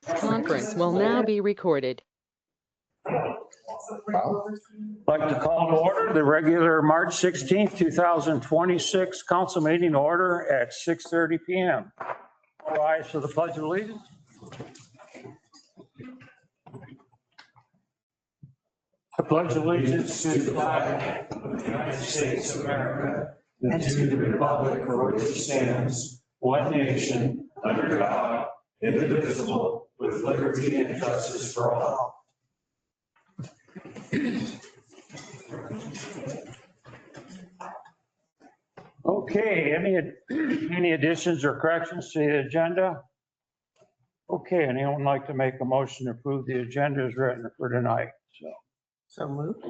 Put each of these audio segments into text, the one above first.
Conference will now be recorded. I'd like to call to order the regular March 16th, 2026 council meeting order at 6:30 p.m. Rise for the Pledge of Allegiance. I pledge allegiance to the flag of the United States of America and to the republic for which it stands, one nation, under God, indivisible, with liberty and justice for all. Okay, any additions or corrections to the agenda? Okay, anyone like to make a motion to approve the agenda as written for tonight? So moved.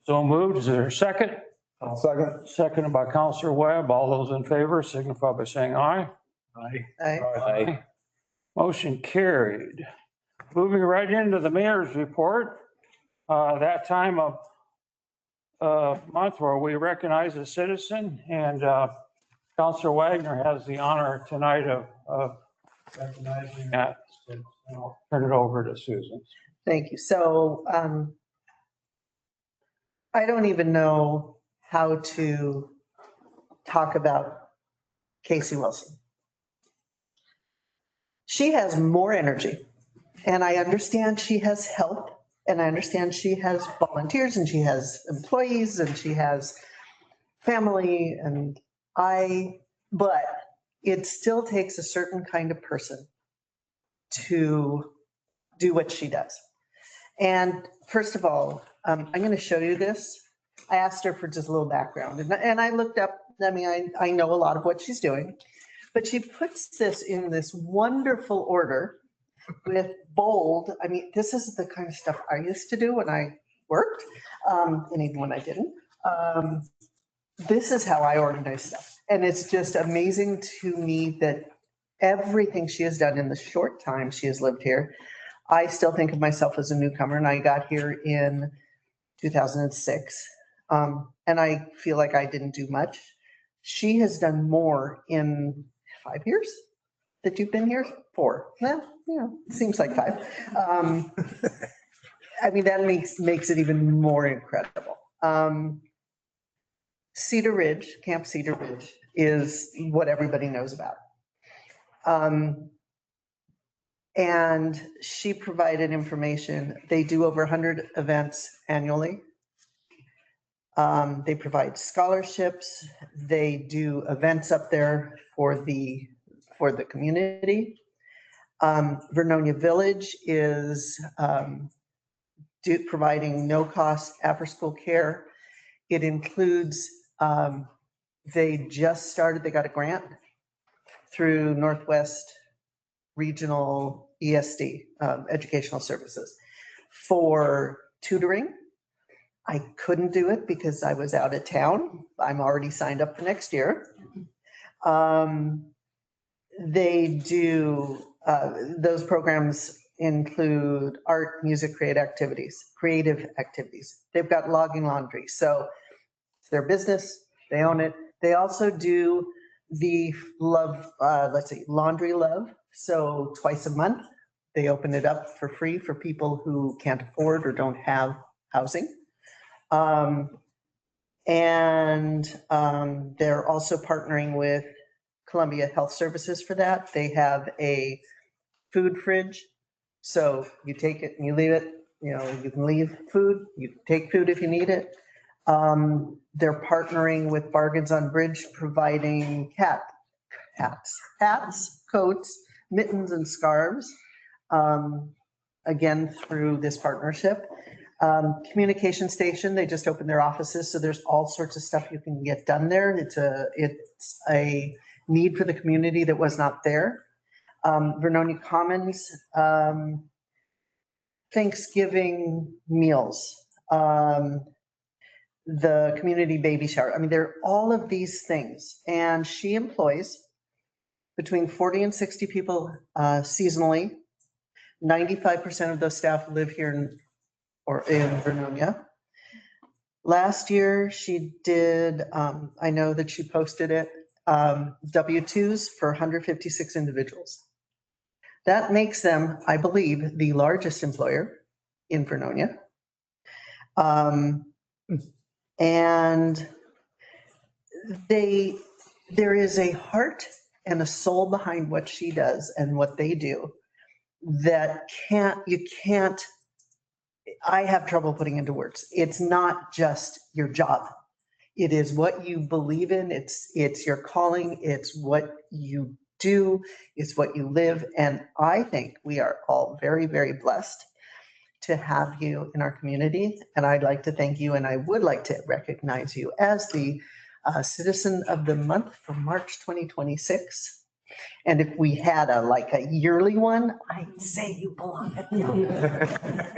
So moved. Is there a second? I'll second. Seconded by Counselor Webb. All those in favor signify by saying aye. Aye. Aye. Motion carried. Moving right into the mayor's report. That time of month where we recognize a citizen, and Counselor Wagner has the honor tonight of recognizing that. So I'll turn it over to Susan. Thank you. So I don't even know how to talk about Casey Wilson. She has more energy, and I understand she has help, and I understand she has volunteers, and she has employees, and she has family, but it still takes a certain kind of person to do what she does. And first of all, I'm going to show you this. I asked her for just a little background, and I looked up, I know a lot of what she's doing, but she puts this in this wonderful order with bold. I mean, this is the kind of stuff I used to do when I worked, and even when I didn't. This is how I organize stuff. And it's just amazing to me that everything she has done in the short time she has lived here. I still think of myself as a newcomer, and I got here in 2006. And I feel like I didn't do much. She has done more in 5 years that you've been here. 4. Well, seems like 5. I mean, that makes it even more incredible. Cedar Ridge, Camp Cedar Ridge is what everybody knows about. And she provided information. They do over 100 events annually. They provide scholarships. They do events up there for the community. Vernonia Village is providing no-cost after-school care. It includes, they just started, they got a grant through Northwest Regional ESD, Educational Services, for tutoring. I couldn't do it because I was out of town. I'm already signed up for next year. They do, those programs include art, music, creative activities. They've got logging laundry. So it's their business, they own it. They also do the Laundry Love. So twice a month, they open it up for free for people who can't afford or don't have housing. They're also partnering with Columbia Health Services for that. They have a food fridge. So you take it and you leave it, you can leave food, you can take food if you need it. They're partnering with Bargains on Bridge, providing hats, coats, mittens, and scarves, again, through this partnership. Communication Station, they just opened their offices, so there's all sorts of stuff you can get done there. It's a need for the community that was not there. Vernonia Commons, Thanksgiving meals, the community baby shower. I mean, there are all of these things, and she employs between 40 and 60 people seasonally. 95% of those staff live here in Vernonia. Last year, she did, I know that she posted it, W-2s for 156 individuals. That makes them, I believe, the largest employer in Vernonia. And there is a heart and a soul behind what she does and what they do that you can't, I have trouble putting into words. It's not just your job. It is what you believe in. It's your calling. It's what you do. It's what you live. And I think we are all very, very blessed to have you in our community. And I'd like to thank you. And I would like to recognize you as the Citizen of the Month for March 2026. And if we had a yearly one, I'd say you belong at the end.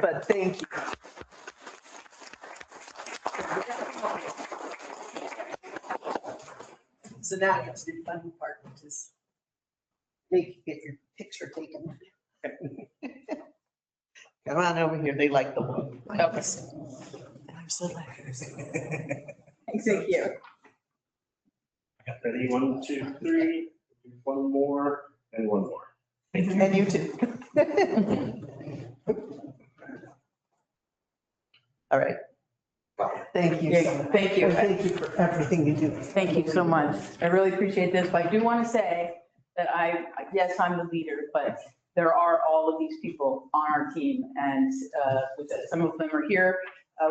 But thank you. So now it's the fun part, which is make you get your picture taken. Come on over here. They like the one. I'm so lucky. Thank you. Ready, 1, 2, 3, one more, and one more. And you too. All right. Thank you. so much. Thank you. And thank you for everything you do. Thank you so much. I really appreciate this, but I do want to say that yes, I'm the leader, but there are all of these people on our team, and some of them are here.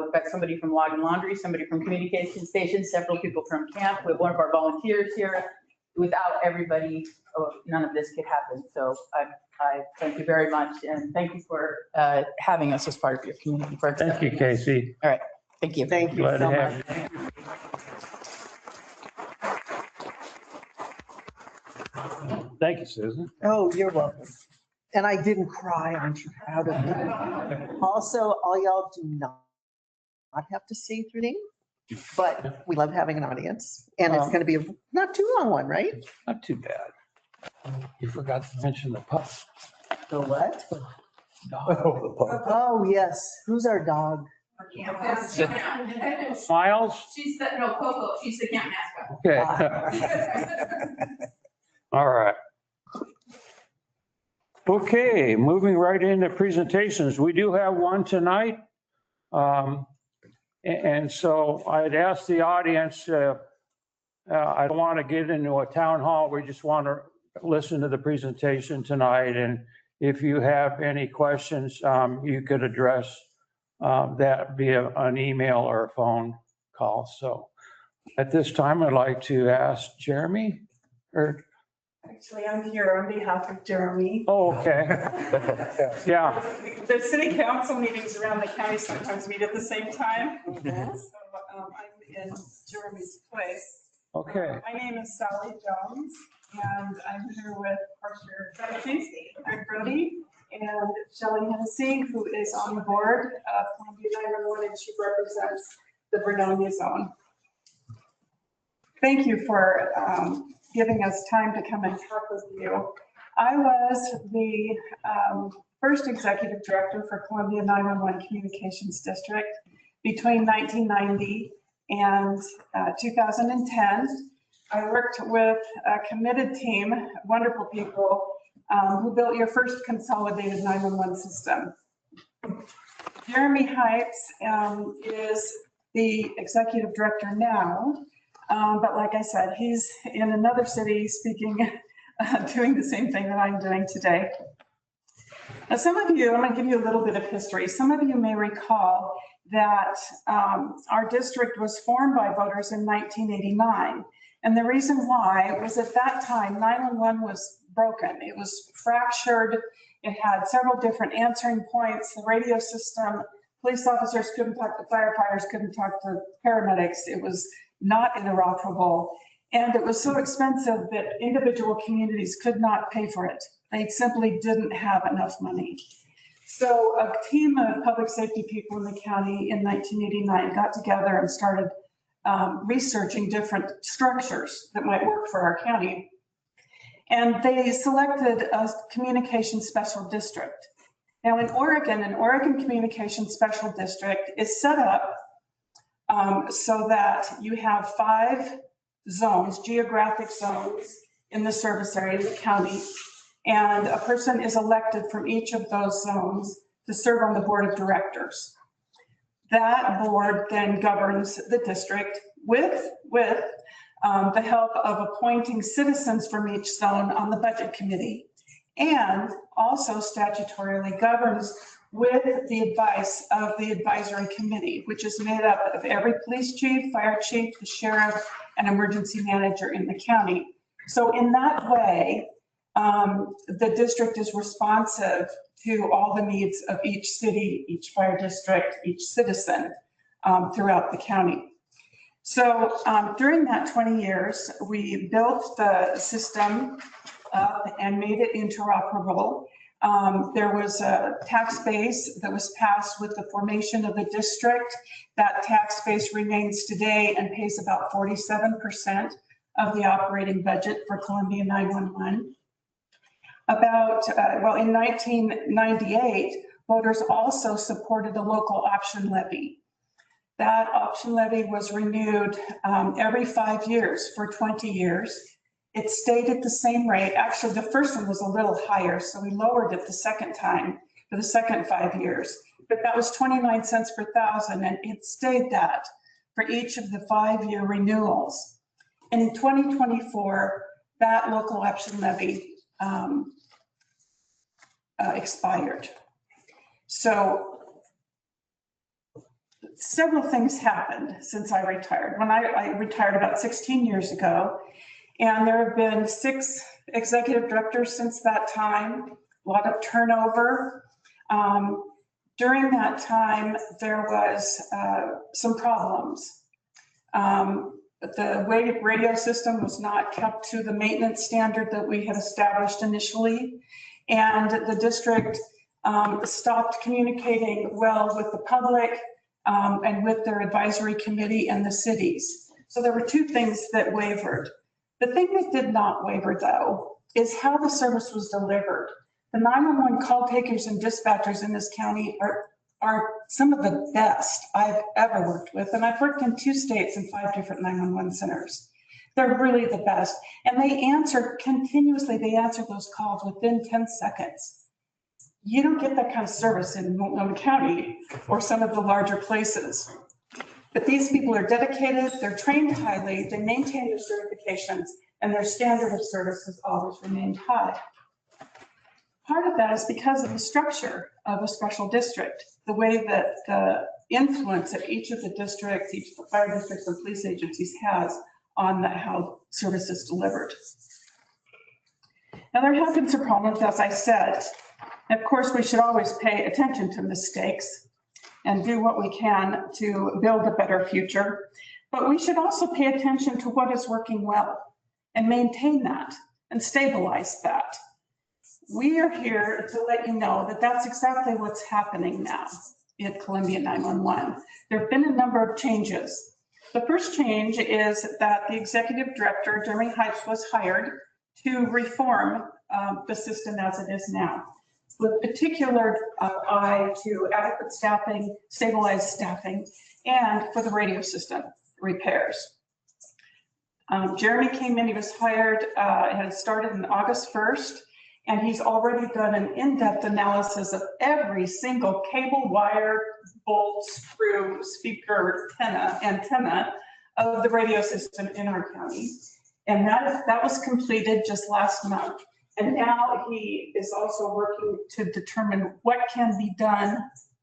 We've got somebody from Log and Laundry, somebody from Communication Station, several people from camp. We have one of our volunteers here. Without everybody, none of this could happen. So I thank you very much, and thank you for having us as part of your community. Thank you, Casey. All right, thank you. Thank you Glad so to much. have you. Thank you, Susan. Oh, you're welcome. And I didn't cry. Aren't you proud of me? Also, all y'all do not have to see through name, but we love having an audience. And it's going to be a not too long one, right? Not too bad. You forgot to mention the pup. The what? Dog. Oh, yes. Who's our dog? Miles? She's the, no, Coco, she's the camp mascot. Okay. All right. Okay, moving right into presentations. We do have one tonight. And so I'd ask the audience, I don't want to get into a town hall. We just want to listen to the presentation tonight. And if you have any questions, you could address that via an email or a phone call. So at this time, I'd like to ask Jeremy or. Actually, I'm here on behalf of Jeremy. Oh, okay. Yeah. The city council meetings around the county sometimes meet at the same time. So I'm in Jeremy's place. Okay. My name is Sally Jones, and I'm here with Parker Greg Brody, and Shelley Hennessy, who is on the board of Columbia 911, and she represents the Vernonia zone. Thank you for giving us time to come and talk with you. I was the first executive director for Columbia 911 Communications District between 1990 and 2010. I worked with a committed team, wonderful people, who built your first consolidated 911 system. Jeremy Heights is the executive director now. But like I said, he's in another city speaking, doing the same thing that I'm doing today. Now, some of you, I'm going to give you a little bit of history. Some of you may recall that our district was formed by voters in 1989. And the reason why was at that time, 911 was broken. It was fractured. It had several different answering points. The radio system, police officers couldn't talk to firefighters, couldn't talk to paramedics. It was not interoperable. And it was so expensive that individual communities could not pay for it. They simply didn't have enough money. So a team of public safety people in the county in 1989 got together and started researching different structures that might work for our county. And they selected a communication special district. Now in Oregon, an Oregon communication special district is set up so that you have 5 zones, geographic zones in the service area of the county. And a person is elected from each of those zones to serve on the board of directors. That board then governs the district with the help of appointing citizens from each zone on the budget committee, and also statutorily governs with the advice of the advisory committee, which is made up of every police chief, fire chief, the sheriff, and emergency manager in the county. So in that way, the district is responsive to all the needs of each city, each fire district, each citizen throughout the county. So during that 20 years, we built the system up and made it interoperable. There was a tax base that was passed with the formation of the district. That tax base remains today and pays about 47% of the operating budget for Columbia 911. In 1998, voters also supported a local option levy. That option levy was renewed every 5 years for 20 years. It stayed at the same rate. Actually, the first one was a little higher, so we lowered it the second time for the second 5 years. But that was 29 cents per thousand, and it stayed that for each of the 5-year renewals. And in 2024, that local option levy expired. So several things happened since I retired. When I retired about 16 years ago, and there have been 6 executive directors since that time, a lot of turnover. During that time, there was some problems. The radio system was not kept to the maintenance standard that we had established initially, and the district stopped communicating well with the public and with their advisory committee and the cities. So there were 2 things that wavered. The thing that did not waver, though, is how the service was delivered. The 911 call takers and dispatchers in this county are some of the best I've ever worked with. And I've worked in 2 states and 5 different 911 centers. They're really the best. And they answer continuously. They answer those calls within 10 seconds. You don't get that kind of service in Multnomah County or some of the larger places. But these people are dedicated, they're trained highly, they maintain their certifications, and their standard of service has always remained high. Part of that is because of the structure of a special district, the way that the influence that each of the districts, each of the fire districts and police agencies has on how service is delivered. Now, there have been some problems, as I said. Of course, we should always pay attention to mistakes and do what we can to build a better future. But we should also pay attention to what is working well and maintain that and stabilize that. We are here to let you know that that's exactly what's happening now at Columbia 911. There have been a number of changes. The first change is that the executive director, Jeremy Heitz, was hired to reform the system as it is now, with particular eye to adequate staffing, stabilized staffing, and for the radio system repairs. Jeremy came in, he was hired, had started on August 1st, and he's already done an in-depth analysis of every single cable, wire, bolt, screw, speaker, antenna of the radio system in our county. And that was completed just last month. And now he is also working to determine what can be done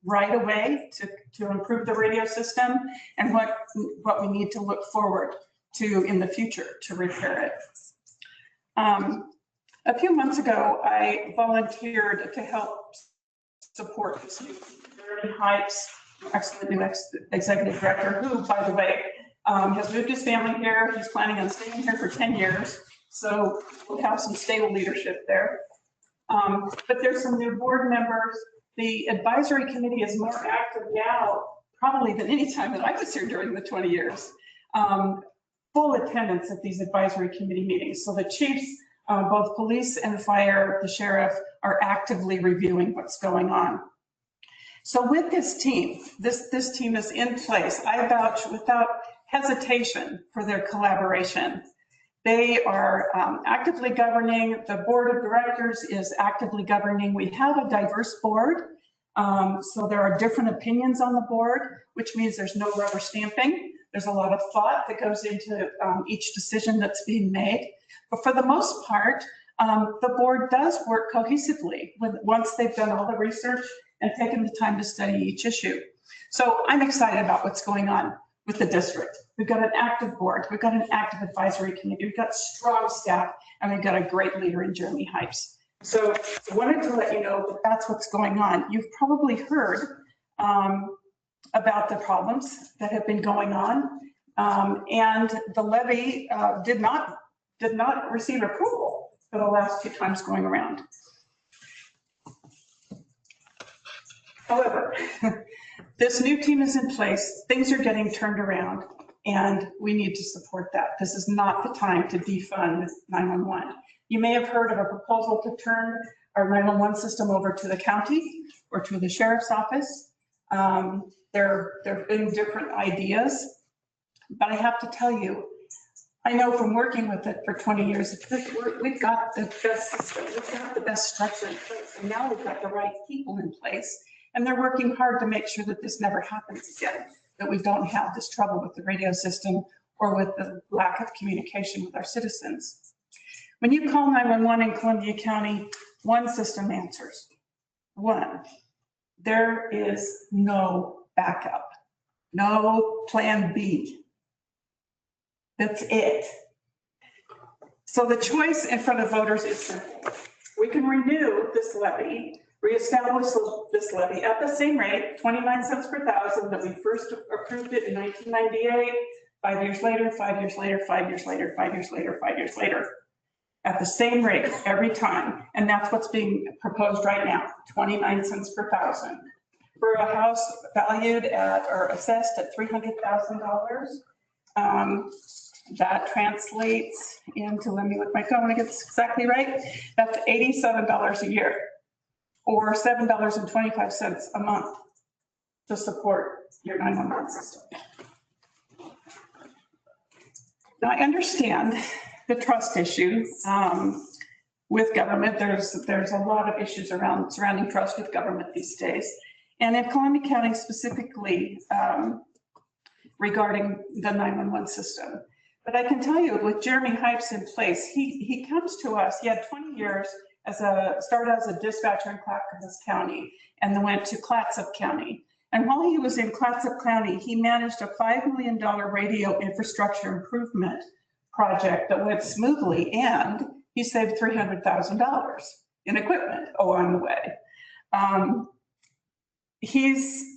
right away to improve the radio system and what we need to look forward to in the future to repair it. A few months ago, I volunteered to help support this new Jeremy Heitz, excellent new executive director, who, by the way, has moved his family here. He's planning on staying here for 10 years. So we'll have some stable leadership there. But there's some new board members. The advisory committee is more active now, probably than any time that I was here during the 20 years. Full attendance at these advisory committee meetings. So the chiefs, both police and fire, the sheriff, are actively reviewing what's going on. So with this team, this team is in place. I vouch without hesitation for their collaboration. They are actively governing. The board of directors is actively governing. We have a diverse board. So there are different opinions on the board, which means there's no rubber stamping. There's a lot of thought that goes into each decision that's being made. But for the most part, the board does work cohesively once they've done all the research and taken the time to study each issue. So I'm excited about what's going on with the district. We've got an active board, we've got an active advisory committee, we've got strong staff, and we've got a great leader in Jeremy Hypes. So I wanted to let you know that that's what's going on. You've probably heard about the problems that have been going on. And the levy did not receive approval for the last 2 times going around. However, this new team is in place, things are getting turned around, and we need to support that. This is not the time to defund 911. You may have heard of a proposal to turn our 911 system over to the county or to the sheriff's office. There have been different ideas, but I have to tell you, I know from working with it for 20 years, we've got the best system, we've got the best structure in place, and now we've got the right people in place. And they're working hard to make sure that this never happens again, that we don't have this trouble with the radio system or with the lack of communication with our citizens. When you call 911 in Columbia County, one system answers. One, there is no backup, no plan B. That's it. So the choice in front of voters is simple. We can renew this levy, reestablish this levy at the same rate, 29 cents per thousand that we first approved it in 1998, 5 years later, 5 years later, 5 years later, 5 years later, 5 years later, at the same rate every time. And that's what's being proposed right now, 29 cents per thousand. For a house valued at or assessed at $300,000, that translates into, let me look at my phone when I get this exactly right, that's $87 a year or $7.25 a month to support your 911 system. Now, I understand the trust issue with government. There's a lot of issues surrounding trust with government these days. And in Columbia County specifically regarding the 911 system. But I can tell you with Jeremy Hypes in place, he comes to us, he had 20 years started as a dispatcher in Clackamas County and then went to Clatsop County. And while he was in Clatsop County, he managed a $5 million radio infrastructure improvement project that went smoothly, and he saved $300,000 in equipment along the way. He's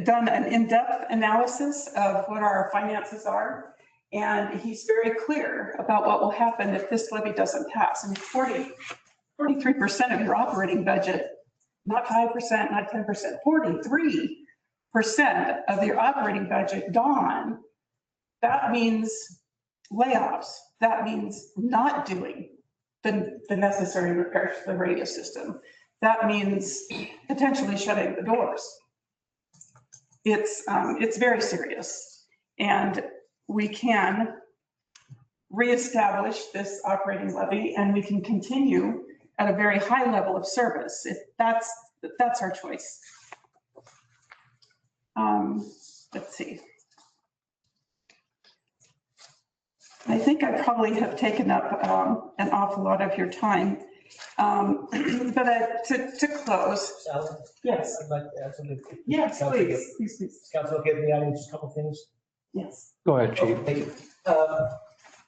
done an in-depth analysis of what our finances are, and he's very clear about what will happen if this levy doesn't pass. I mean, 43% of your operating budget, not 5%, not 10%, 43% of your operating budget gone. That means layoffs. That means not doing the necessary repairs to the radio system. That means potentially shutting the doors. It's very serious, and we can reestablish this operating levy, and we can continue at a very high level of service. If that's our choice. Let's see. I think I probably have taken up an awful lot of your time. But to close. Sally? Yes. I'd like to add something. Yes, please. Council, give the audience just a couple things. Yes. Go ahead, Chief. Thank you.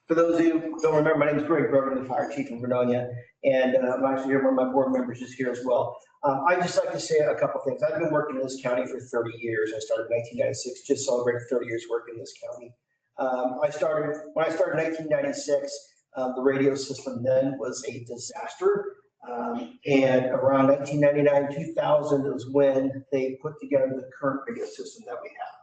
For those of you who don't remember, my name is Greg Brogan, the fire chief in Vernonia, and I'm actually here, one of my board members is here as well. I'd just like to say a couple things. I've been working in this county for 30 years. I started in 1996, just celebrated 30 years working in this county. When I started in 1996, the radio system then was a disaster. And around 1999, 2000 is when they put together the current radio system that we have.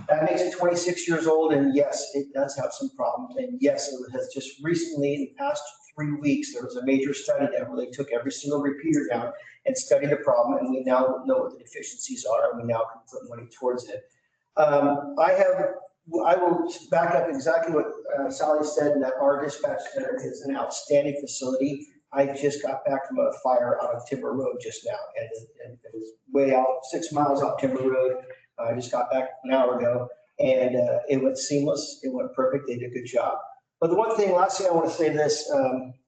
That makes it 26 years old, and yes, it does have some problems. And yes, it has just recently, in the past 3 weeks, there was a major study done where they took every single repeater down and studied the problem, and we now know what the deficiencies are, and we now can put money towards it. I have I will back up exactly what Sally said, and that our dispatch center is an outstanding facility. I just got back from a fire out of Timber Road just now, and it was way out, 6 miles out Timber Road. I just got back an hour ago, and it went seamless. It went perfect. They did a good job. But the one thing, last thing I want to say this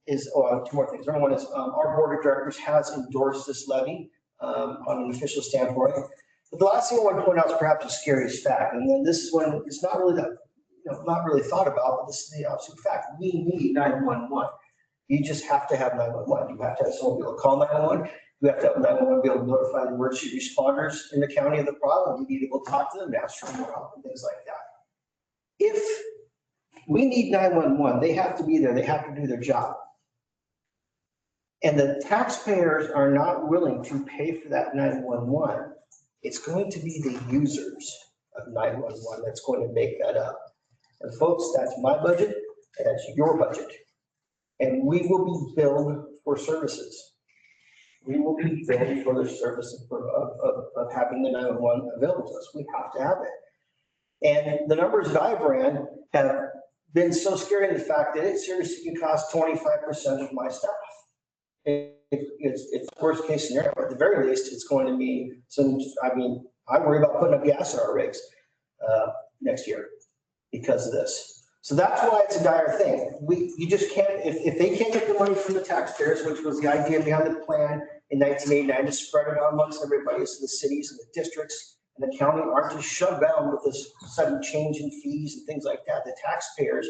is, two more things. Number one is our board of directors has endorsed this levy on an official standpoint. But the last thing I want to point out is perhaps the scariest fact, and then this is one, it's not really that, not really thought about, but this is the absolute fact. We need 911. You just have to have 911. You have to have someone be able to call 911. You have to have 911 be able to notify the emergency responders in the county of the problem. You need to be able to talk to them, ask for help, and things like that. If we need 911, they have to be there. They have to do their job. And the taxpayers are not willing to pay for that 911. It's going to be the users of 911 that's going to make that up. And folks, that's my budget, and that's your budget. And we will be billed for services. We will be billed for the service of having the 911 available to us. We have to have it. And the numbers that I've ran have been so scary in the fact that it seriously can cost 25% of my staff. It's worst case scenario. At the very least, it's going to mean I worry about putting up gas in our rigs next year because of this. So that's why it's a dire thing. You just can't, if they can't get the money from the taxpayers, which was the idea behind the plan in 1989 to spread it out amongst everybody, so the cities and the districts and the county aren't just shoved down with this sudden change in fees and things like that. The taxpayers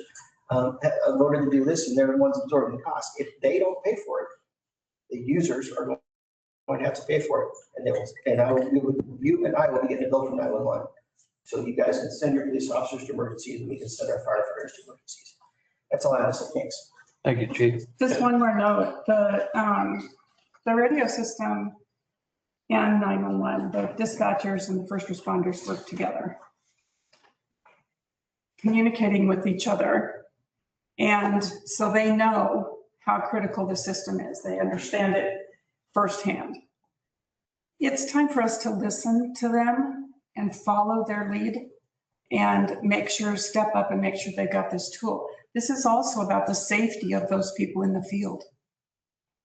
voted to do this, and they're the ones absorbing the cost. If they don't pay for it, the users are going to have to pay for it, and you and I will be getting a bill from 911. So you guys can send your police officers to emergencies, and we can send our firefighters to emergencies. That's all I have to say. Thanks. Thank you, Chief. Just one more note, the radio system and 911, the dispatchers and the first responders work together, communicating with each other. And so they know how critical the system is. They understand it firsthand. It's time for us to listen to them and follow their lead and step up and make sure they've got this tool. This is also about the safety of those people in the field,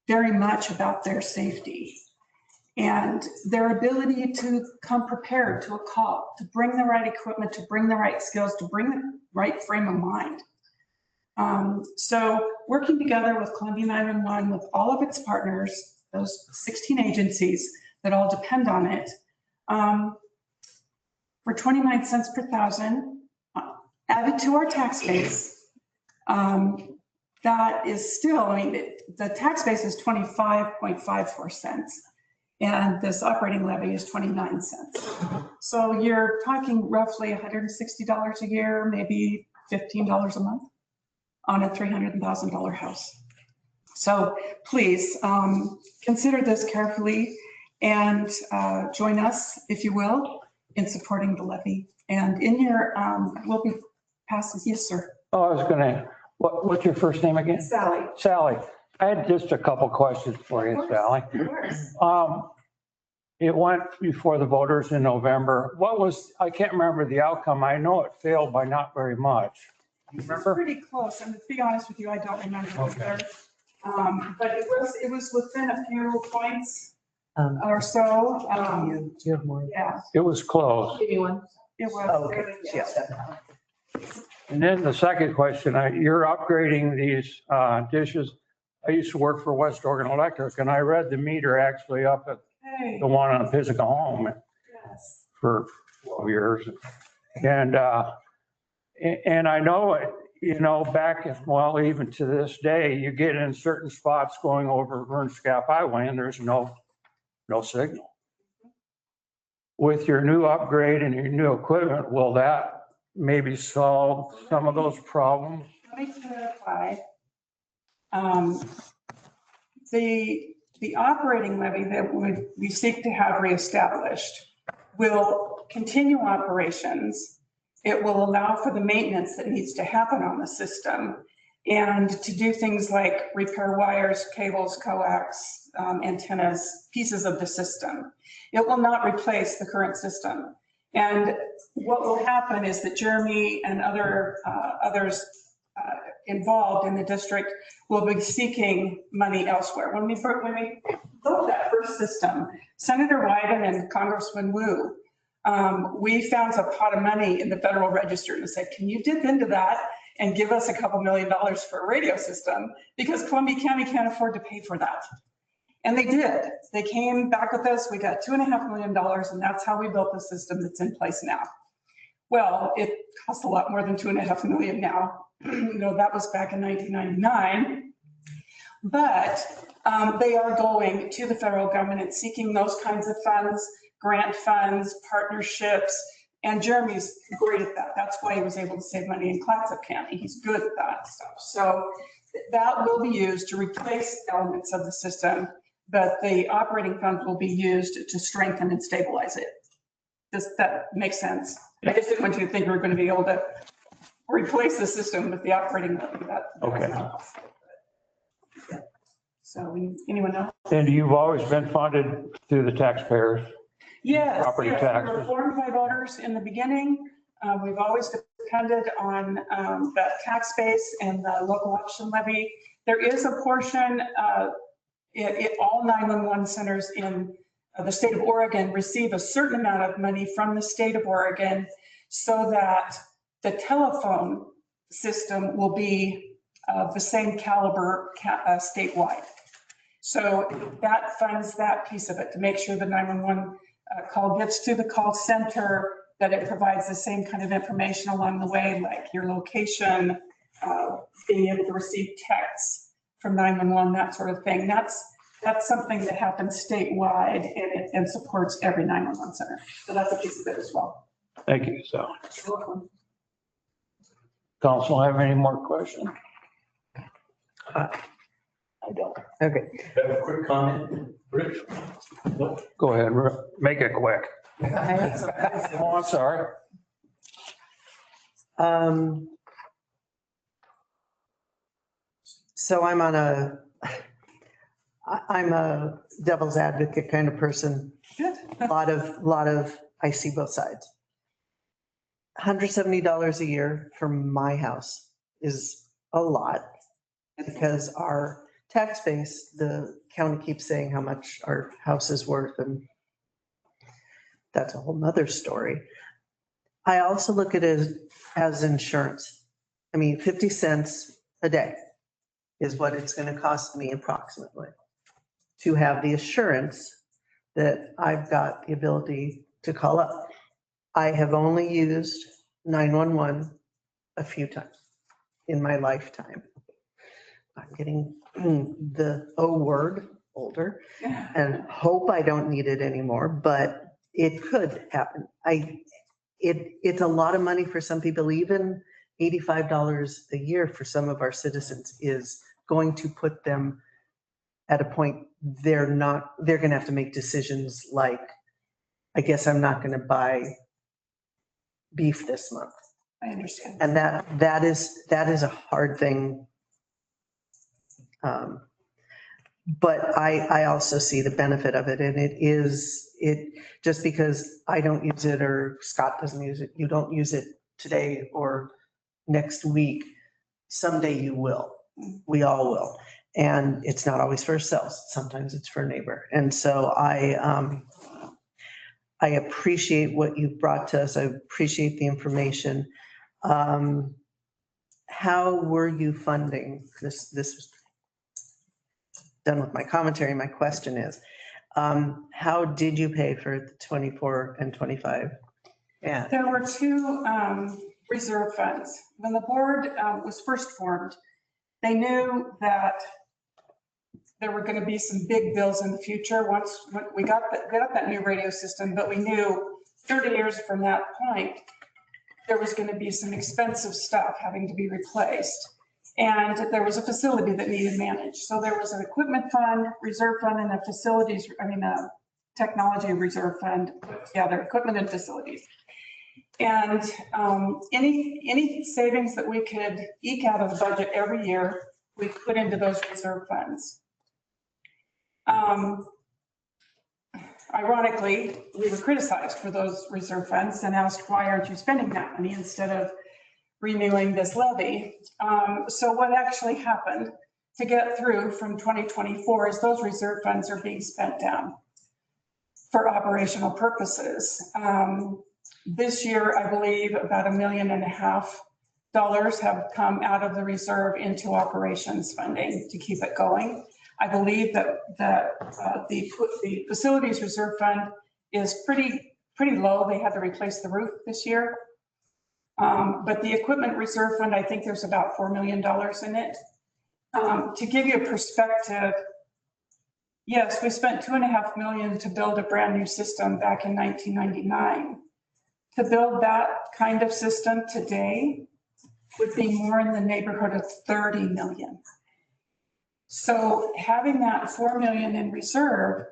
very much about their safety and their ability to come prepared to a call, to bring the right equipment, to bring the right skills, to bring the right frame of mind. So working together with Columbia 911, with all of its partners, those 16 agencies that all depend on it, for 29 cents per thousand, added to our tax base, that is still, the tax base is 25.54 cents. And this operating levy is 29 cents. So you're talking roughly $160 a year, maybe $15 a month on a $300,000 house. So please consider this carefully and join us, if you will, in supporting the levy. And in your, we'll be passing, yes, sir. Oh, I was gonna, what's your first name again? Sally. Sally. I had just a couple questions for you, Sally. Of course. It went before the voters in November. I can't remember the outcome. I know it failed by not very much. You It's remember? pretty close, and to be honest with you, I don't remember Okay. either. But it was within a few points or so. Do you have more? Yeah, It was close. Give me one. it was. Oh, okay. Yeah. And then the second question, you're upgrading these dishes. I used to work for West Oregon Electric, and I read the meter actually up at Hey, the one on Physical Home yes. for 12 years. And I know, back, even to this day, you get in certain spots going over Vernscap Highway and there's no signal. With your new upgrade and your new equipment, will that maybe solve some of those problems? Let me clarify. The operating levy that we seek to have reestablished will continue operations. It will allow for the maintenance that needs to happen on the system and to do things like repair wires, cables, coax, antennas, pieces of the system. It will not replace the current system. And what will happen is that Jeremy and others involved in the district will be seeking money elsewhere. When we built that first system, Senator Wyden and Congressman Wu, we found a pot of money in the Federal Register and said, can you dip into that and give us a couple $1 million for a radio system? Because Columbia County can't afford to pay for that. And they did. They came back with us. We got $2.5 million, and that's how we built the system that's in place now. Well, it costs a lot more than $2.5 million now. That was back in 1999. But they are going to the federal government and seeking those kinds of funds, grant funds, partnerships, and Jeremy's great at that. That's why he was able to save money in Clatsop County. He's good at that stuff. So that will be used to replace elements of the system, but the operating fund will be used to strengthen and stabilize it. Does that make sense? I just didn't want you to think we were going to be able to replace the system with the operating fund. Okay. Yeah. So anyone else? And you've always been funded through the taxpayers? Yes. Property yes, taxes. We were formed by voters in the beginning. We've always depended on that tax base and the local option levy. There is a portion, all 911 centers in the state of Oregon receive a certain amount of money from the state of Oregon so that the telephone system will be of the same caliber statewide. So that funds that piece of it to make sure the 911 call gets to the call center, that it provides the same kind of information along the way, like your location, being able to receive texts from 911, that sort of thing. That's something that happens statewide and supports every 911 center. So that's a piece of it as well. Thank you, Sally. Council, have any more questions? I don't. Okay. Have a quick comment, Rich? Go ahead, make it quick. Oh, I'm sorry. So I'm a devil's advocate kind of person. A lot of, I see both sides. $170 a year for my house is a lot because our tax base, the county keeps saying how much our house is worth, and that's a whole nother story. I also look at it as insurance. I mean, 50 cents a day is what it's going to cost me approximately to have the assurance that I've got the ability to call up. I have only used 911 a few times in my lifetime. I'm getting the O word older and hope I don't need it anymore, but it could happen. It's a lot of money for some people. Even $85 a year for some of our citizens is going to put them at a point they're going to have to make decisions like, I guess I'm not going to buy beef this month. I understand. And that is a hard thing. But I also see the benefit of it, and it just because I don't use it or Scott doesn't use it, you don't use it today or next week, someday you will. We all will. And it's not always for ourselves. Sometimes it's for a neighbor. And so I appreciate what you've brought to us. I appreciate the information. How were you funding this? This was done with my commentary. My question is, how did you pay for the 24 and 25? Yeah. There were two reserve funds. When the board was first formed, they knew that there were going to be some big bills in the future once we got that new radio system, but we knew 30 years from that point, there was going to be some expensive stuff having to be replaced. And there was a facility that needed managed. So there was an equipment fund, reserve fund, and a technology reserve fund put together, equipment and facilities. And any savings that we could eke out of the budget every year, we put into those reserve funds. ironically, we were criticized for those reserve funds and asked, why aren't you spending that money instead of renewing this levy? So what actually happened to get through from 2024 is those reserve funds are being spent down for operational purposes. This year, I believe about $1.5 million have come out of the reserve into operations funding to keep it going. I believe that the facilities reserve fund is pretty low. They had to replace the roof this year. But the equipment reserve fund, I think there's about $4 million in it. To give you a perspective, yes, we spent $2.5 million to build a brand new system back in 1999. To build that kind of system today would be more in the neighborhood of 30 million. So having that 4 million in reserve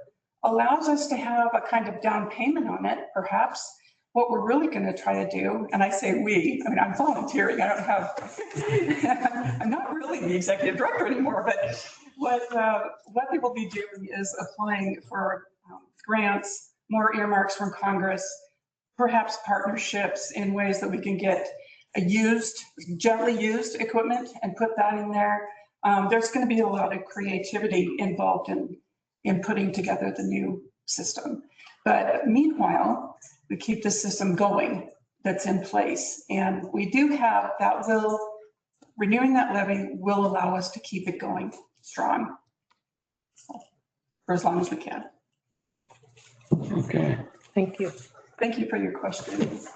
allows us to have a kind of down payment on it, perhaps. What we're really going to try to do, and I say we, I mean, I'm volunteering, I don't have, I'm not really the executive director anymore, but what they will be doing is applying for grants, more earmarks from Congress, perhaps partnerships in ways that we can get a gently used equipment and put that in there. There's going to be a lot of creativity involved in putting together the new system. But meanwhile, we keep the system going that's in place. And we do have, renewing that levy will allow us to keep it going strong for as long as we can. Okay. Thank you. Thank you for your questions.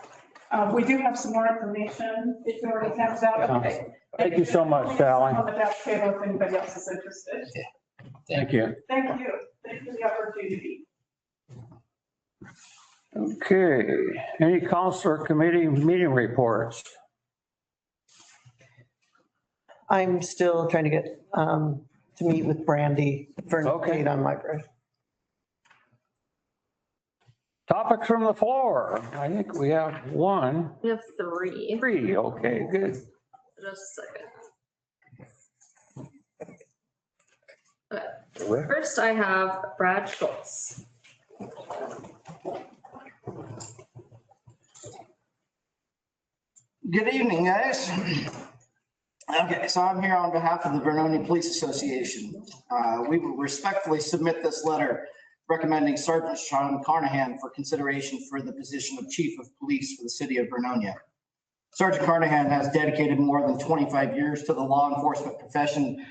We do have some more information. If you already have that, okay. Thank you so much, Sally. On the back table if anybody else is interested. Thank you. Thank you. Thank you for the opportunity. Okay, any council committee meeting reports? I'm still trying to get to meet with Brandy for an Okay. update on my project. Topics from the floor. I think we have one. We have three. Three, okay, good. Just a second. Okay. First, I have Brad Schultz. Good evening, guys. Okay, so I'm here on behalf of the Vernonia Police Association. We will respectfully submit this letter recommending Sergeant Sean Carnahan for consideration for the position of Chief of Police for the city of Vernonia. Sergeant Carnahan has dedicated more than 25 years to the law enforcement profession,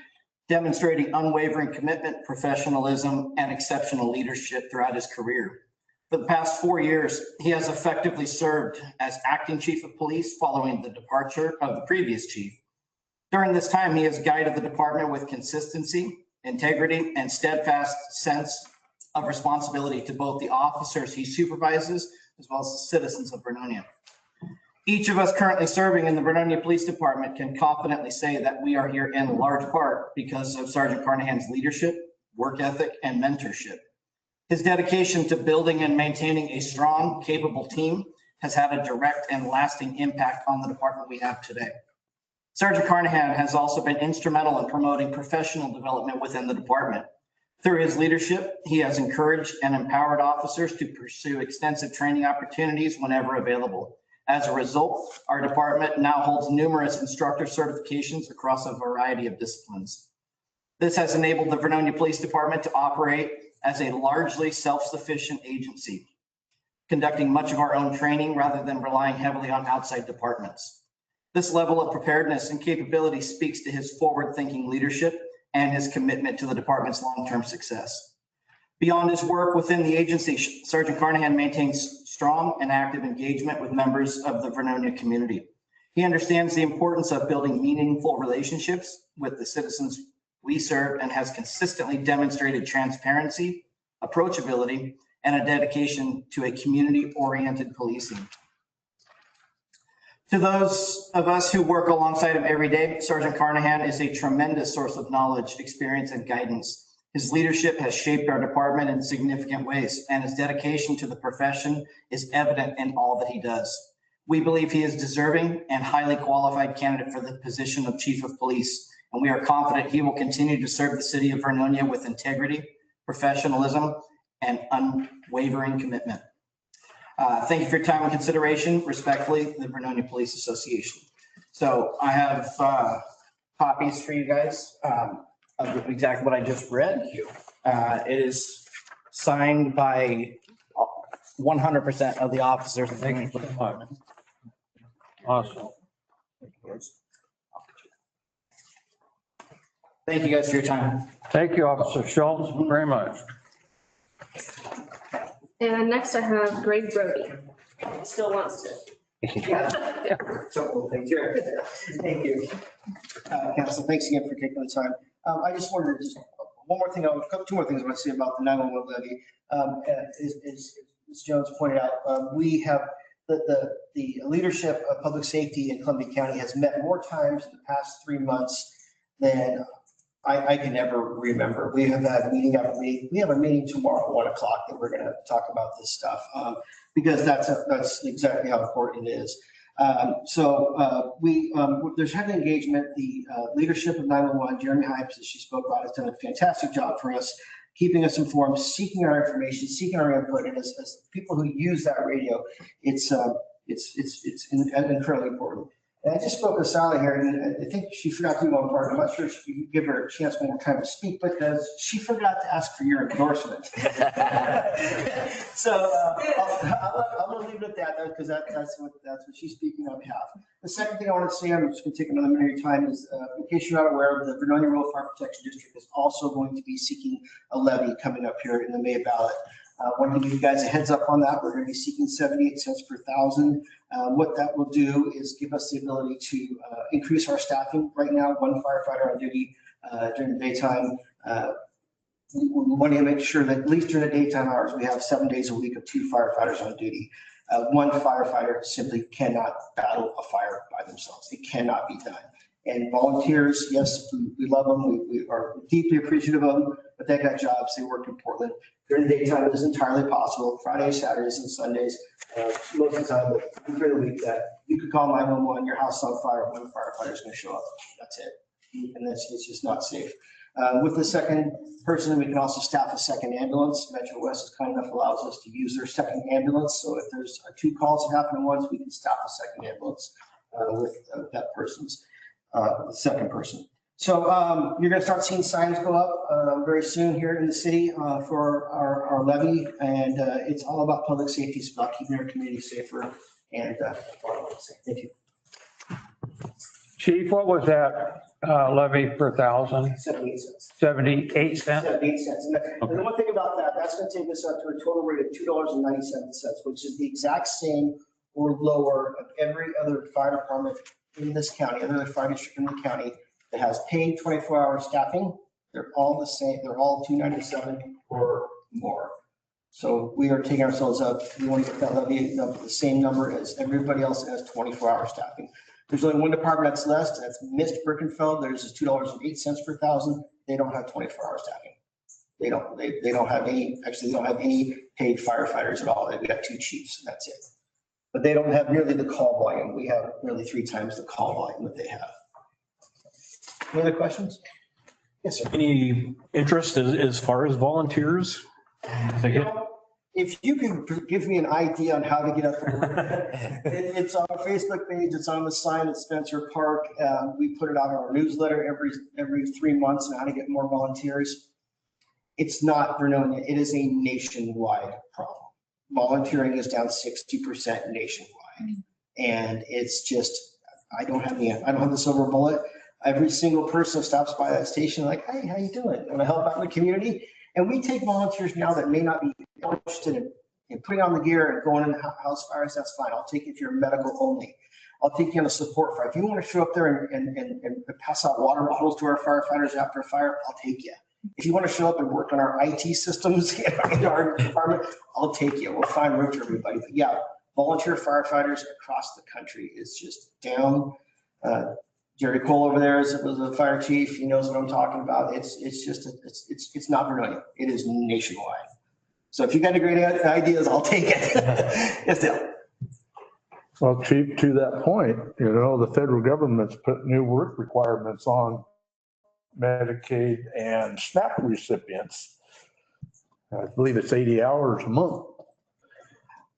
demonstrating unwavering commitment, professionalism, and exceptional leadership throughout his career. For the past 4 years, he has effectively served as acting chief of police following the departure of the previous chief. During this time, he has guided the department with consistency, integrity, and steadfast sense of responsibility to both the officers he supervises as well as the citizens of Vernonia. Each of us currently serving in the Vernonia Police Department can confidently say that we are here in large part because of Sergeant Carnahan's leadership, work ethic, and mentorship. His dedication to building and maintaining a strong, capable team has had a direct and lasting impact on the department we have today. Sergeant Carnahan has also been instrumental in promoting professional development within the department. Through his leadership, he has encouraged and empowered officers to pursue extensive training opportunities whenever available. As a result, our department now holds numerous instructor certifications across a variety of disciplines. This has enabled the Vernonia Police Department to operate as a largely self-sufficient agency, conducting much of our own training rather than relying heavily on outside departments. This level of preparedness and capability speaks to his forward-thinking leadership and his commitment to the department's long-term success. Beyond his work within the agency, Sergeant Carnahan maintains strong and active engagement with members of the Vernonia community. He understands the importance of building meaningful relationships with the citizens we serve and has consistently demonstrated transparency, approachability, and a dedication to a community-oriented policing. To those of us who work alongside him every day, Sergeant Carnahan is a tremendous source of knowledge, experience, and guidance. His leadership has shaped our department in significant ways, and his dedication to the profession is evident in all that he does. We believe he is deserving and highly qualified candidate for the position of Chief of Police, and we are confident he will continue to serve the city of Vernonia with integrity, professionalism, and unwavering commitment. Thank you for your time and consideration. Respectfully, the Vernonia Police Association. So I have copies for you guys of exactly what I just read. It is signed by 100% of the officers. Thank you so much. Awesome. Thank you guys for your time. Thank you, Officer Schultz, very much. And next I have Greg Brody. Still wants to. So, thank you. Thank you. Council, thanks again for taking the time. I just wanted to just, one more thing, two more things I want to say about the 911 levy. As Jones pointed out, we have the leadership of public safety in Columbia County has met more times in the past 3 months than I can ever remember. We have had meeting after meeting. We have a meeting tomorrow at 1 o'clock that we're going to talk about this stuff because that's exactly how important it is. There's heavy engagement. The leadership of 911, Jeremy Hypes, as she spoke about, has done a fantastic job for us, keeping us informed, seeking our information, seeking our input. And as people who use that radio, it's incredibly important. And I just spoke with Sally here, and I think she forgot to do one part. I'm not sure if you could give her a chance one more time to speak, because she forgot to ask for your endorsement. So I'm going to leave it at that, though, because that's what she's speaking on behalf. The second thing I want to say, I'm just going to take another minute of your time, is in case you're not aware, the Vernonia Rural Fire Protection District is also going to be seeking a levy coming up here in the May ballot. I want to give you guys a heads up on that. We're going to be seeking 78 cents per thousand. What that will do is give us the ability to increase our staffing. Right now, one firefighter on duty during the daytime. We want to make sure that at least during the daytime hours, we have 7 days a week of 2 firefighters on duty. One firefighter simply cannot battle a fire by themselves. It cannot be done. And volunteers, yes, we love them. We are deeply appreciative of them, but they got jobs. They work in Portland. During the daytime, it is entirely possible. Fridays, Saturdays, and Sundays, most of the time, but during the week, that you could call 911, your house is on fire, one firefighter is going to show up. That's it. And it's just not safe. With the second person, we can also staff a second ambulance. Metro West is kind enough allows us to use their second ambulance. So if there's 2 calls that happen at once, we can staff a second ambulance with that person's second person. So you're going to start seeing signs go up very soon here in the city for our levy, and it's all about public safety. It's about keeping our community safer. And that's all I want to say. Thank you. Chief, what was that levy per thousand? 78 cents. 78 cents? 78 cents. And the one thing about that, that's going to take us up to a total rate of $2.97, which is the exact same or lower of every other fire department in this county, every other fire district in the county that has paid 24-hour staffing. They're all the same. They're all $2.97 or more. So we are taking ourselves up. We want to get that levy up to the same number as everybody else that has 24-hour staffing. There's only one department that's less. That's Mist Birkenfeld. There's is $2.08 per thousand. They don't have 24-hour staffing. They don't have any. Actually, they don't have any paid firefighters at all. We got 2 chiefs, and that's it. But they don't have nearly the call volume. We have nearly 3 times the call volume that they have. Any other questions? Yes, sir. Any interest as far as volunteers? If you can give me an idea on how to get up there, it's on our Facebook page. It's on the sign at Spencer Park. We put it out in our newsletter every 3 months on how to get more volunteers. It's not Vernonia. It is a nationwide problem. Volunteering is down 60% nationwide. And it's just, I don't have the silver bullet. Every single person stops by that station like, hey, how you doing? Want to help out in the community? And we take volunteers now that may not be interested in putting on the gear and going into house fires. That's fine. I'll take you if you're medical only. I'll take you on a support fire. If you want to show up there and pass out water bottles to our firefighters after a fire, I'll take you. If you want to show up and work on our IT systems in our department, I'll take you. We'll find room for everybody. But yeah, volunteer firefighters across the country is just down. Jerry Cole over there was a fire chief. He knows what I'm talking about. It's just not Vernonia. It is nationwide. So if you got any great ideas, I'll take it. Yes, Dale. Well, Chief, to that point, the federal government's put new work requirements on Medicaid and SNAP recipients. I believe it's 80 hours a month.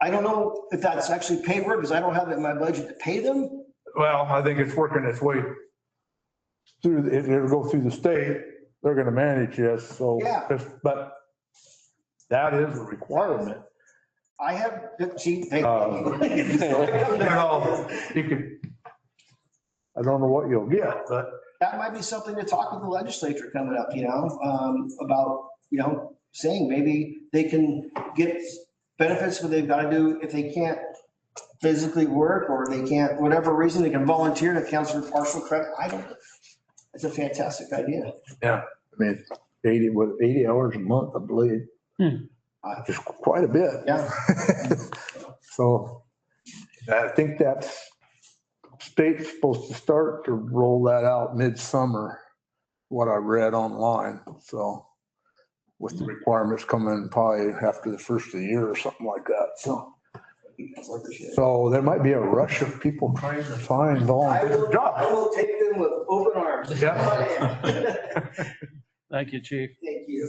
I don't know if that's actually paid work because I don't have it in my budget to pay them. Well, I think it's working its way through, it'll go through the state. They're going to manage this, so. Yeah. But that is a requirement. I have, see, thank You know, you could, I don't know what you'll get, but that might be something to talk with the legislature coming up, about, saying maybe they can get benefits, but they've got to do, if they can't physically work or they can't, whatever reason, they can volunteer to counsel for partial credit. I don't know. It's a fantastic idea. yeah, I mean, 80 hours a month, I believe. Just quite a bit. Yeah. So I think that's state's supposed to start to roll that out midsummer, what I read online. So with the requirements coming probably after the first of the year or something like that. So there might be a rush of people trying to find volunteer I jobs. will take them with open arms. Yeah. Thank you, Chief. Thank you.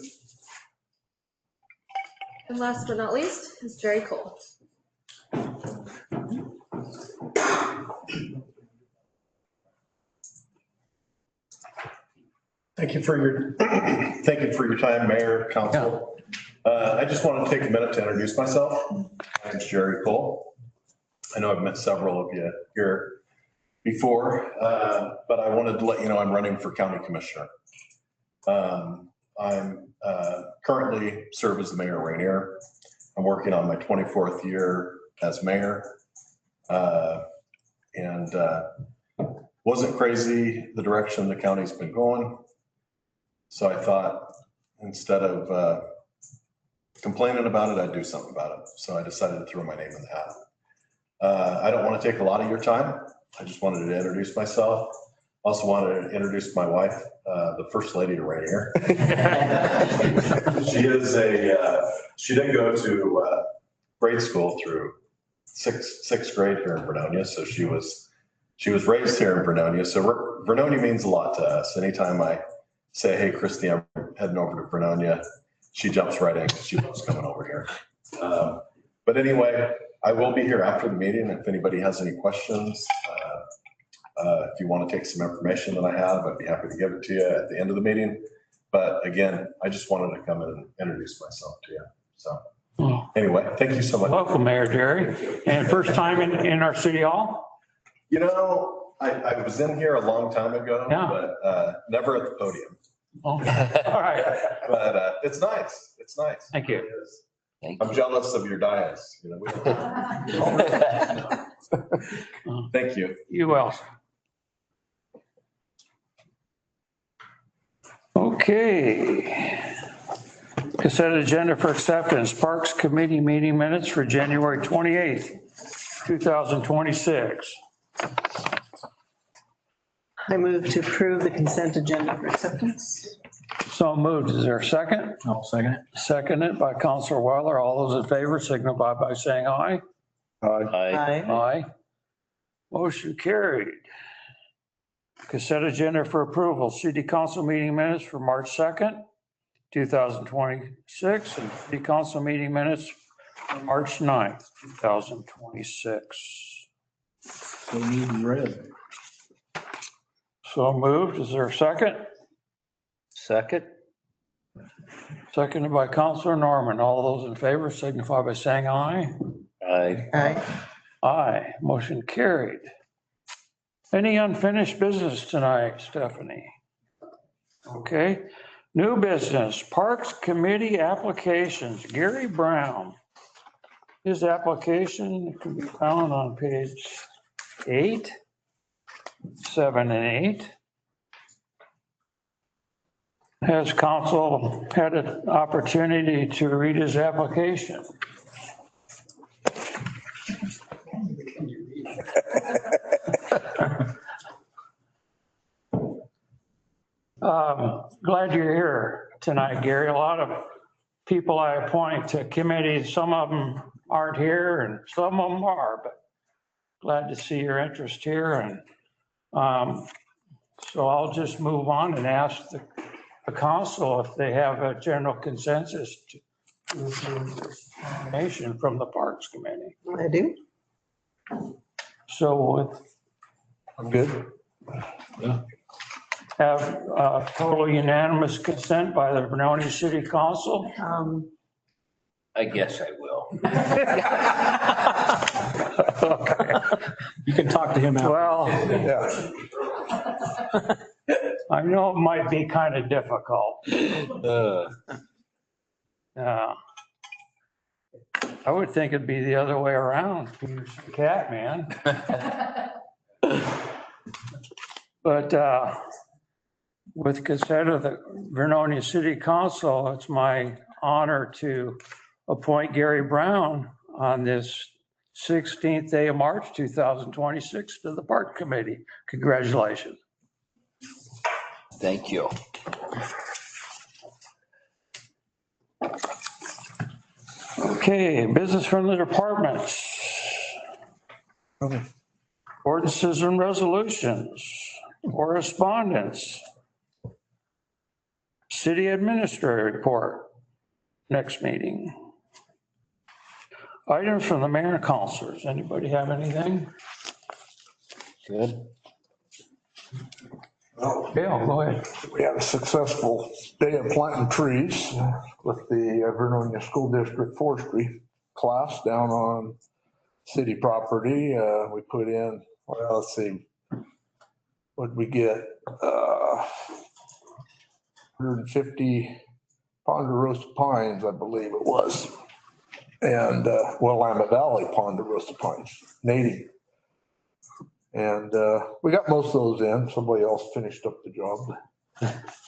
And last but not least is Jerry Cole. Thank you for your time, Mayor, Council. I just want to take a minute to introduce myself. My name's Jerry Cole. I know I've met several of you here before, but I wanted to let you know I'm running for county commissioner. I'm currently serve as the mayor of Rainier. I'm working on my 24th year as mayor. And wasn't crazy the direction the county's been going. So I thought instead of complaining about it, I'd do something about it. So I decided to throw my name in the hat. I don't want to take a lot of your time. I just wanted to introduce myself. Also wanted to introduce my wife, the first lady of Rainier. She didn't go to grade school through sixth grade here in Vernonia. So she was raised here in Vernonia. So Vernonia means a lot to us. Anytime I say, hey, Christy, I'm heading over to Vernonia, she jumps right in. She loves coming over here. But anyway, I will be here after the meeting. If anybody has any questions, if you want to take some information that I have, I'd be happy to give it to you at the end of the meeting. But again, I just wanted to come in and introduce myself to you. So anyway, thank you so much. Welcome, Mayor Jerry. And first time in our city hall? You know, I was in here a long time ago, but never at the podium. Oh, all right. But it's nice. It's nice. Thank you. I'm jealous of your dais. Thank you. You will. Okay. Consent agenda for acceptance, Parks Committee meeting minutes for January 28th, 2026. I move to approve the consent agenda for acceptance. So moved. Is there a second? I'll second it. Seconded by Counselor Weiler. All those in favor signify by saying aye. Aye. Aye. Motion carried. Consent agenda for approval, City Council meeting minutes for March 2nd, 2026, and City Council meeting minutes for March 9th, 2026. They need red. So moved. Is there a second? Second. Seconded by Counselor Norman. All those in favor signify by saying aye. Aye. Aye. Aye. Motion carried. Any unfinished business tonight, Stephanie? Okay. New business, Parks Committee applications. Gary Brown. His application can be found on page 8, 7, and 8. Has council had an opportunity to read his application? Glad you're here tonight, Gary. A lot of people I appoint to committees, some of them aren't here and some of them are, but glad to see your interest here. And so I'll just move on and ask the council if they have a general consensus nomination from the Parks Committee. I do. So with I'm good. have total unanimous consent by the Vernonia City Council. I guess I will. You can talk to him after. Well, Yeah. I know it might be kind of difficult. I would think it'd be the other way around. You're the cat man. But with consent of the Vernonia City Council, it's my honor to appoint Gary Brown on this 16th day of March, 2026 to the Park Committee. Congratulations. Thank you. Okay, business from the departments. Ordinances and resolutions, correspondence. City administrator report, next meeting. Items from the mayor and councilors. Anybody have anything? Good. Bill, go ahead. We had a successful day of planting trees with the Vernonia School District Forestry class down on city property. We put in, well, let's see, what'd we get? 150 ponderosa pines, I believe it was. And, Willamette Valley ponderosa pines, native. And we got most of those in. Somebody else finished up the job.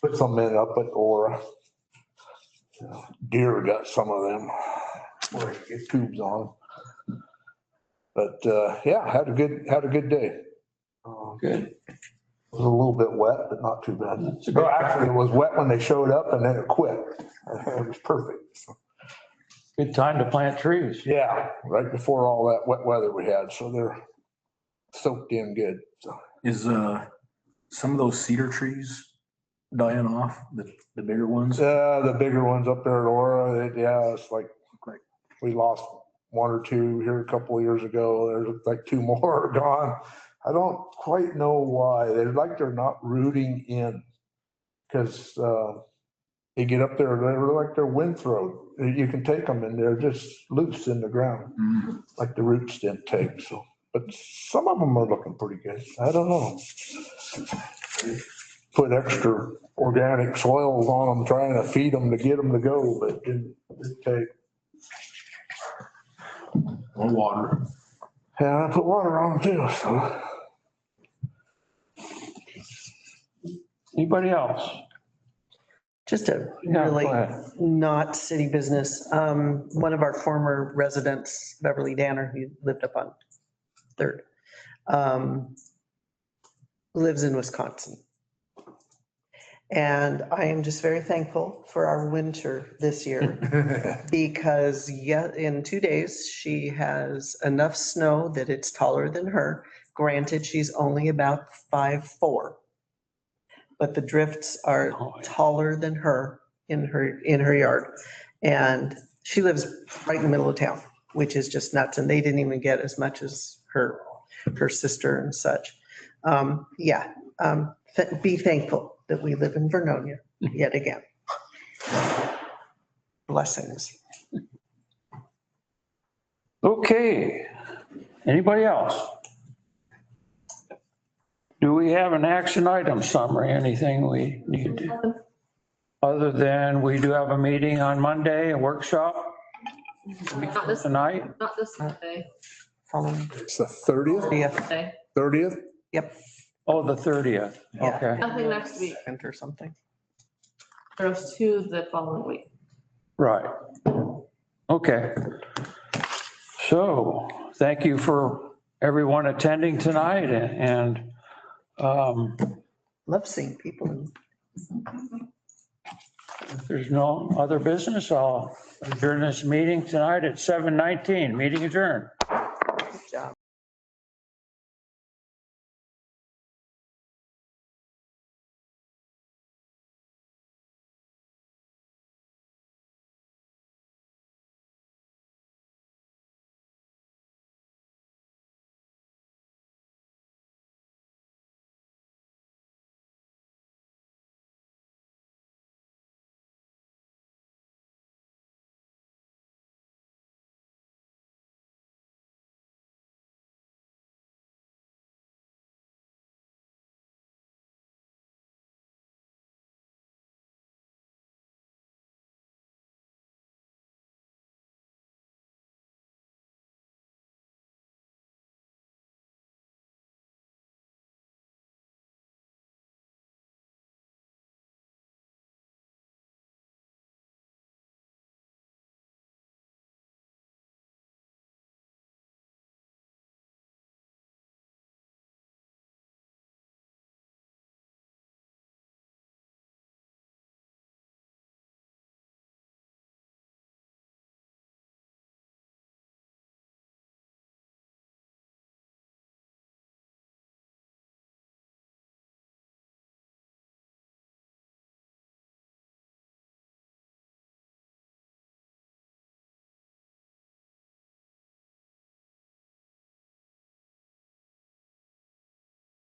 Put some in up at Aura. Deer got some of them. Where you get tubes on. But yeah, had a good day. Good. It was a little bit wet, but not too bad. That's a good Well, actually, it was wet when they showed up and then it quit. It was perfect. Good time to plant trees. Yeah, right before all that wet weather we had. So they're soaked in good. So. Is some of those cedar trees dying off, the bigger ones? The bigger ones up there at Aura, yeah, it's like we lost one or two here a couple of years ago. There's like two more are gone. I don't quite know why. They're like they're not rooting in because they get up there, they're like they're windthrown. You can take them and they're just loose in the ground, like the roots didn't take. So, but some of them are looking pretty good. I don't know. Put extra organic soils on them, trying to feed them to get them to go, but it didn't take. More water. Yeah, I put water on them too, so. Anybody else? Just a Yeah, really go ahead. not city business. One of our former residents, Beverly Danner, who lived up on Third, lives in Wisconsin. And I am just very thankful for our winter this year because in 2 days, she has enough snow that it's taller than her. Granted, she's only about 5'4". But the drifts are taller than her in her yard. And she lives right in the middle of town, which is just nuts. And they didn't even get as much as her sister and such. Be thankful that we live in Vernonia yet again. Blessings. Okay. Anybody else? Do we have an action item summary? Anything we need to? Other than we do have a meeting on Monday, a workshop Not this, tonight? not this Monday. It's the 30th? Day. 30th? Yep. Oh, the 30th. Yeah. Okay. Nothing next week. Or something. There's two the following week. Right. Okay. So thank you for everyone attending tonight and Love seeing people. if there's no other business, I'll adjourn this meeting tonight at 7:19. Meeting adjourned.